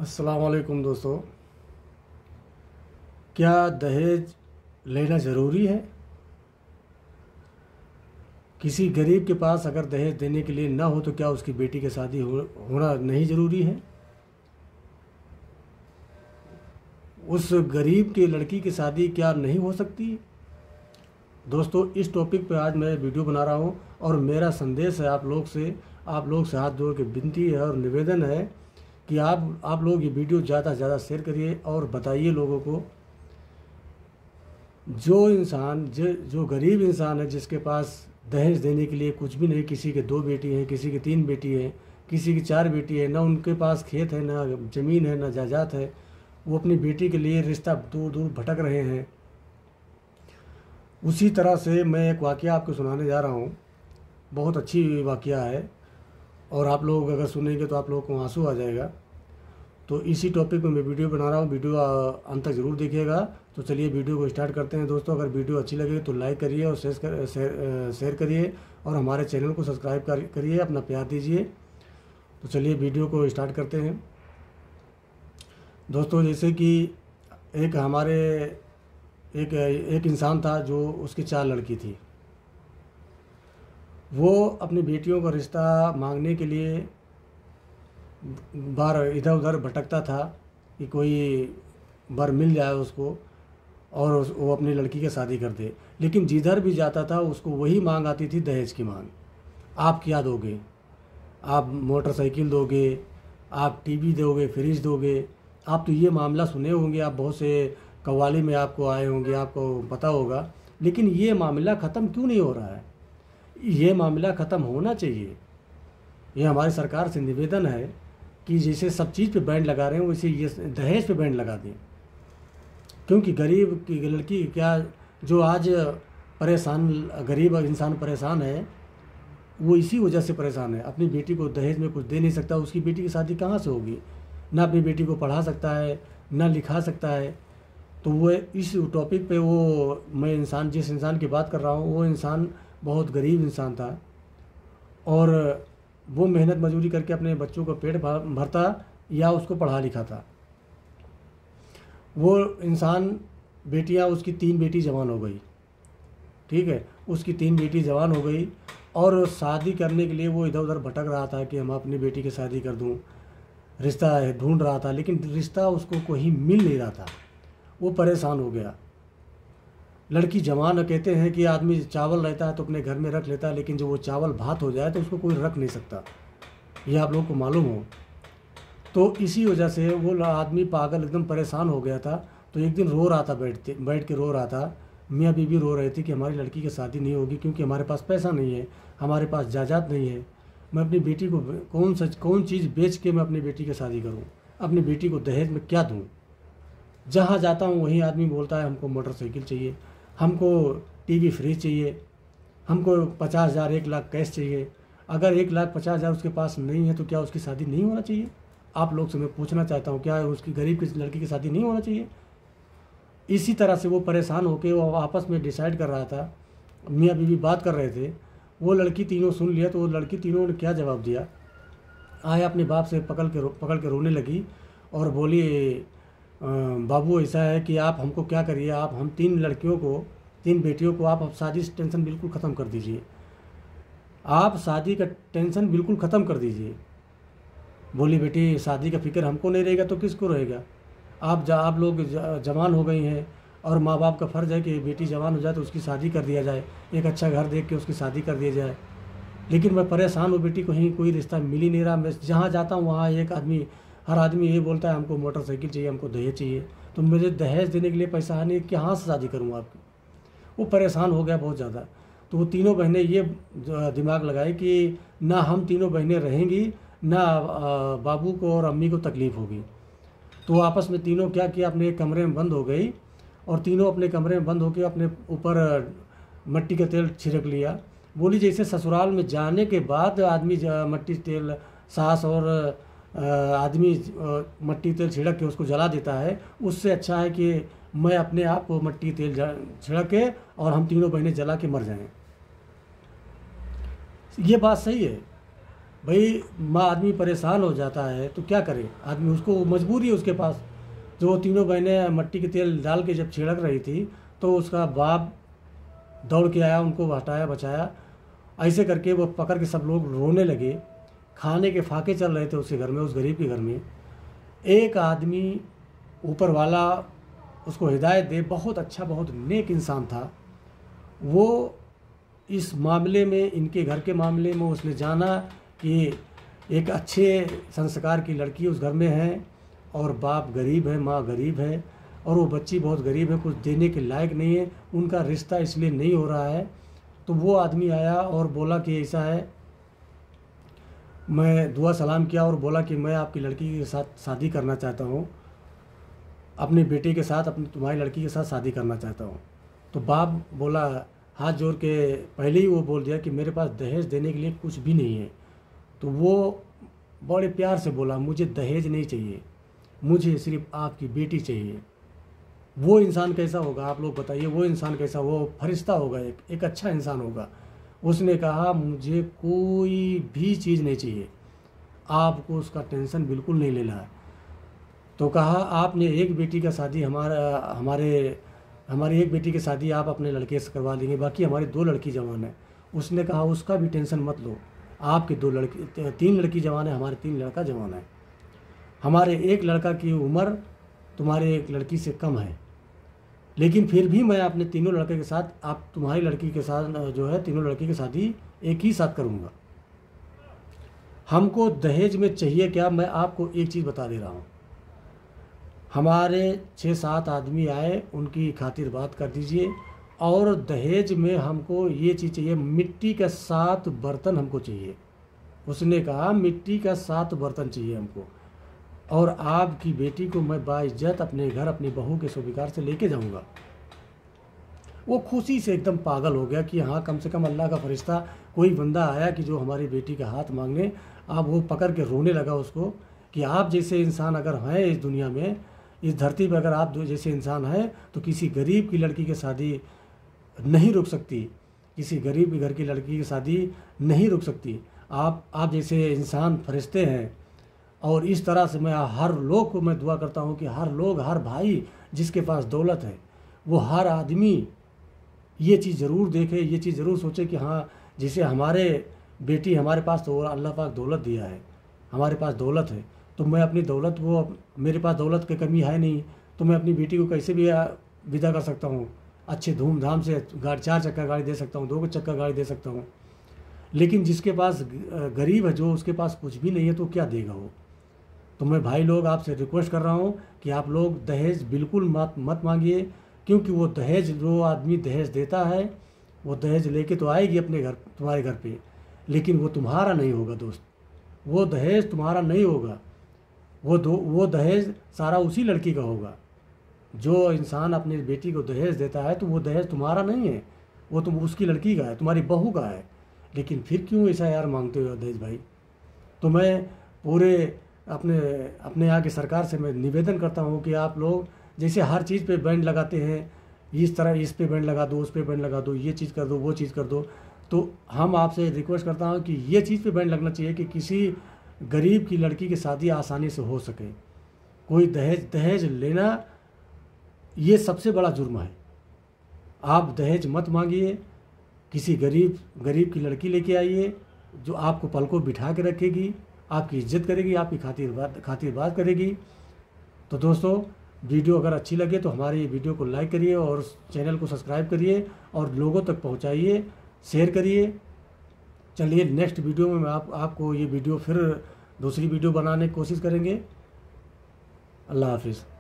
अस्सलाम वालेकुम दोस्तों। क्या दहेज लेना ज़रूरी है? किसी गरीब के पास अगर दहेज देने के लिए ना हो तो क्या उसकी बेटी की शादी होना नहीं ज़रूरी है? उस गरीब की लड़की की शादी क्या नहीं हो सकती? दोस्तों, इस टॉपिक पे आज मैं वीडियो बना रहा हूँ और मेरा संदेश है आप लोग से हाथ जोड़ के विनती है और निवेदन है कि आप लोग ये वीडियो ज़्यादा से ज़्यादा शेयर करिए और बताइए लोगों को। जो गरीब इंसान है, जिसके पास दहेज देने के लिए कुछ भी नहीं, किसी के 2 बेटी हैं, किसी की 3 बेटी हैं, किसी की 4 बेटी है, ना उनके पास खेत है, ना ज़मीन है, ना जायदाद है, वो अपनी बेटी के लिए रिश्ता दूर दूर भटक रहे हैं। उसी तरह से मैं एक वाक़या आपको सुनाने जा रहा हूँ। बहुत अच्छी वाक़या है और आप लोग अगर सुनेंगे तो आप लोगों को आंसू आ जाएगा। तो इसी टॉपिक पे मैं वीडियो बना रहा हूँ। वीडियो अंत तक ज़रूर देखिएगा। तो चलिए वीडियो को स्टार्ट करते हैं। दोस्तों, अगर वीडियो अच्छी लगे तो लाइक करिए और शेयर करिए और हमारे चैनल को सब्सक्राइब करिए, अपना प्यार दीजिए। तो चलिए वीडियो को स्टार्ट करते हैं। दोस्तों, जैसे कि एक इंसान था जो उसकी 4 लड़की थी। वो अपनी बेटियों का रिश्ता मांगने के लिए बार इधर उधर भटकता था कि कोई बर मिल जाए उसको और वो अपनी लड़की की शादी कर दे। लेकिन जिधर भी जाता था उसको वही मांग आती थी, दहेज की मांग। आप क्या दोगे? आप मोटरसाइकिल दोगे, आप टीवी दोगे, फ्रिज दोगे। आप तो ये मामला सुने होंगे, आप बहुत से कव्वाली में आपको आए होंगे, आपको पता होगा। लेकिन ये मामला ख़त्म क्यों नहीं हो रहा है? ये मामला ख़त्म होना चाहिए। ये हमारी सरकार से निवेदन है कि जैसे सब चीज़ पे बैन लगा रहे हैं वैसे ये दहेज पे बैन लगा दें। क्योंकि गरीब की लड़की क्या, जो आज गरीब इंसान परेशान है, वो इसी वजह से परेशान है। अपनी बेटी को दहेज में कुछ दे नहीं सकता, उसकी बेटी की शादी कहाँ से होगी? ना अपनी बेटी को पढ़ा सकता है, ना लिखा सकता है। तो वो इस टॉपिक पे जिस इंसान की बात कर रहा हूँ, वो इंसान बहुत गरीब इंसान था और वो मेहनत मजदूरी करके अपने बच्चों का पेट भरता या उसको पढ़ा लिखा था। वो इंसान उसकी 3 बेटी जवान हो गई, ठीक है, उसकी 3 बेटी जवान हो गई और शादी करने के लिए वो इधर उधर भटक रहा था कि हम अपनी बेटी की शादी कर दूं। रिश्ता ढूंढ रहा था, लेकिन रिश्ता उसको कोई मिल नहीं रहा था। वो परेशान हो गया। लड़की जवान, कहते हैं कि आदमी चावल रहता है तो अपने घर में रख लेता है, लेकिन जब वो चावल भात हो जाए तो उसको कोई रख नहीं सकता। ये आप लोगों को मालूम हो। तो इसी वजह से वो आदमी पागल, एकदम परेशान हो गया था। तो एक दिन रो रहा था, बैठ के रो रहा था। मियाँ बीवी रो रहे थे कि हमारी लड़की की शादी नहीं होगी क्योंकि हमारे पास पैसा नहीं है, हमारे पास जायदाद नहीं है। मैं अपनी बेटी को कौन चीज़ बेच के मैं अपनी बेटी की शादी करूँ? अपनी बेटी को दहेज में क्या दूँ? जहाँ जाता हूँ वहीं आदमी बोलता है हमको मोटरसाइकिल चाहिए, हमको टीवी फ्रिज चाहिए, हमको 50,000 1 लाख कैश चाहिए। अगर 1,50,000 उसके पास नहीं है तो क्या उसकी शादी नहीं होना चाहिए? आप लोग से मैं पूछना चाहता हूँ, क्या उसकी गरीब की लड़की की शादी नहीं होना चाहिए? इसी तरह से वो परेशान होकर वो आपस में डिसाइड कर रहा था, मियाँ बीवी बात कर रहे थे। वो लड़की तीनों सुन लिया। तो वो लड़की तीनों ने क्या जवाब दिया, आया अपने बाप से पकड़ के रोने लगी और बोली, बाबू ऐसा है कि आप हमको क्या करिए, आप हम 3 बेटियों को आप शादी से टेंशन बिल्कुल ख़त्म कर दीजिए। आप शादी का टेंशन बिल्कुल ख़त्म कर दीजिए। बोली, बेटी शादी का फिक्र हमको नहीं रहेगा तो किसको रहेगा? आप लोग जवान हो गई हैं और माँ बाप का फ़र्ज़ है कि बेटी जवान हो जाए तो उसकी शादी कर दिया जाए, एक अच्छा घर देख के उसकी शादी कर दिया जाए। लेकिन मैं परेशान हूँ, बेटी को कहीं कोई रिश्ता मिल ही नहीं रहा। मैं जहाँ जाता हूँ वहाँ हर आदमी ये बोलता है हमको मोटरसाइकिल चाहिए, हमको दहेज चाहिए। तो मुझे दहेज देने के लिए पैसा है नहीं, कहाँ से शादी करूँ आपकी? वो परेशान हो गया बहुत ज़्यादा। तो वो तीनों बहनें ये दिमाग लगाई कि ना हम तीनों बहनें रहेंगी, ना बाबू को और अम्मी को तकलीफ़ होगी। तो आपस में तीनों क्या किया, अपने एक कमरे में बंद हो गई और तीनों अपने कमरे में बंद होकर अपने ऊपर मट्टी का तेल छिड़क लिया। बोली, जैसे ससुराल में जाने के बाद आदमी मट्टी तेल, सास और आदमी मट्टी तेल छिड़क के उसको जला देता है, उससे अच्छा है कि मैं अपने आप को मट्टी तेल छिड़क के और हम तीनों बहनें जला के मर जाएं। ये बात सही है। भाई माँ आदमी परेशान हो जाता है तो क्या करे आदमी, उसको मजबूरी है उसके पास। जो वो तीनों बहनें मट्टी के तेल डाल के जब छिड़क रही थी तो उसका बाप दौड़ के आया, उनको हटाया बचाया। ऐसे करके वो पकड़ के सब लोग रोने लगे। खाने के फाके चल रहे थे उसके घर में, उस गरीब के घर में। एक आदमी ऊपर वाला उसको हिदायत दे, बहुत अच्छा बहुत नेक इंसान था वो। इस मामले में, इनके घर के मामले में उसने जाना कि एक अच्छे संस्कार की लड़की उस घर में है और बाप गरीब है, माँ गरीब है और वो बच्ची बहुत गरीब है, कुछ देने के लायक नहीं है, उनका रिश्ता इसलिए नहीं हो रहा है। तो वो आदमी आया और बोला कि ऐसा है, मैं दुआ सलाम किया और बोला कि मैं आपकी लड़की के साथ शादी करना चाहता हूँ, अपने बेटे के साथ, अपनी तुम्हारी लड़की के साथ शादी करना चाहता हूँ। तो बाप बोला, हाथ जोड़ के पहले ही वो बोल दिया कि मेरे पास दहेज देने के लिए कुछ भी नहीं है। तो वो बड़े प्यार से बोला, मुझे दहेज नहीं चाहिए, मुझे सिर्फ आपकी बेटी चाहिए। वो इंसान कैसा होगा आप लोग बताइए, वो इंसान कैसा, वो फरिश्ता होगा, एक अच्छा इंसान होगा। उसने कहा मुझे कोई भी चीज़ नहीं चाहिए, आपको उसका टेंशन बिल्कुल नहीं लेना है। तो कहा आपने एक बेटी का शादी हमारी एक बेटी की शादी आप अपने लड़के से करवा देंगे, बाकी हमारी 2 लड़की जवान है। उसने कहा उसका भी टेंशन मत लो, आपके 3 लड़की जवान है, हमारे 3 लड़का जवान है। हमारे एक लड़का की उम्र तुम्हारे एक लड़की से कम है, लेकिन फिर भी मैं अपने तीनों लड़के के साथ, आप तुम्हारी लड़की के साथ जो है तीनों लड़की की शादी एक ही साथ करूँगा। हमको दहेज में चाहिए क्या, मैं आपको एक चीज़ बता दे रहा हूँ। हमारे 6-7 आदमी आए, उनकी खातिर बात कर दीजिए। और दहेज में हमको ये चीज़ चाहिए, मिट्टी का 7 बर्तन हमको चाहिए। उसने कहा मिट्टी का 7 बर्तन चाहिए हमको, और आपकी बेटी को मैं बाइज्जत अपने घर अपनी बहू के स्वीकार से लेके जाऊंगा। वो खुशी से एकदम पागल हो गया कि हाँ, कम से कम अल्लाह का फरिश्ता कोई बंदा आया कि जो हमारी बेटी का हाथ मांगने। अब वो पकड़ के रोने लगा उसको कि आप जैसे इंसान अगर हैं इस दुनिया में, इस धरती पर अगर आप जैसे इंसान हैं तो किसी गरीब की लड़की की शादी नहीं रुक सकती, किसी गरीब के घर की लड़की की शादी नहीं रुक सकती। आप जैसे इंसान फरिश्ते हैं। और इस तरह से मैं हर लोग को मैं दुआ करता हूँ कि हर लोग, हर भाई जिसके पास दौलत है, वो हर आदमी ये चीज़ ज़रूर देखे, ये चीज़ ज़रूर सोचे कि हाँ, जैसे हमारे बेटी, हमारे पास तो अल्लाह पाक दौलत दिया है, हमारे पास दौलत है, तो मैं अपनी दौलत को, मेरे पास दौलत की कमी है नहीं, तो मैं अपनी बेटी को कैसे भी विदा कर सकता हूँ, अच्छे धूमधाम से 4 चक्का गाड़ी दे सकता हूँ, 2 चक्का गाड़ी दे सकता हूँ। लेकिन जिसके पास गरीब है, जो उसके पास कुछ भी नहीं है, तो क्या देगा वो। तो मैं भाई लोग आपसे रिक्वेस्ट कर रहा हूँ कि आप लोग दहेज बिल्कुल मत मांगिए, क्योंकि वो दहेज, जो आदमी दहेज देता है वो दहेज लेके तो आएगी अपने घर, तुम्हारे घर पे, लेकिन वो तुम्हारा नहीं होगा दोस्त। वो दहेज तुम्हारा नहीं होगा, वो दहेज सारा उसी लड़की का होगा। जो इंसान अपनी बेटी को दहेज देता है तो वो दहेज तुम्हारा नहीं है, वो तुम उसकी लड़की का है, तुम्हारी बहू का है। लेकिन फिर क्यों ऐसा यार मांगते हो दहेज भाई। तो मैं पूरे अपने यहाँ की सरकार से मैं निवेदन करता हूँ कि आप लोग जैसे हर चीज़ पे बैंड लगाते हैं, इस तरह इस पे बैंड लगा दो, उस पे बैंड लगा दो, ये चीज़ कर दो, वो चीज़ कर दो, तो हम आपसे रिक्वेस्ट करता हूँ कि ये चीज़ पे बैंड लगना चाहिए कि किसी गरीब की लड़की की शादी आसानी से हो सके। कोई दहेज लेना ये सबसे बड़ा जुर्म है। आप दहेज मत मांगिए, किसी गरीब की लड़की लेके आइए जो आपको पलकों बिठा के रखेगी, आपकी इज्जत करेगी, आपकी खातिर बात करेगी। तो दोस्तों, वीडियो अगर अच्छी लगे तो हमारी वीडियो को लाइक करिए और चैनल को सब्सक्राइब करिए और लोगों तक पहुंचाइए, शेयर करिए। चलिए नेक्स्ट वीडियो में मैं आपको ये वीडियो फिर दूसरी वीडियो बनाने की कोशिश करेंगे। अल्लाह हाफिज़।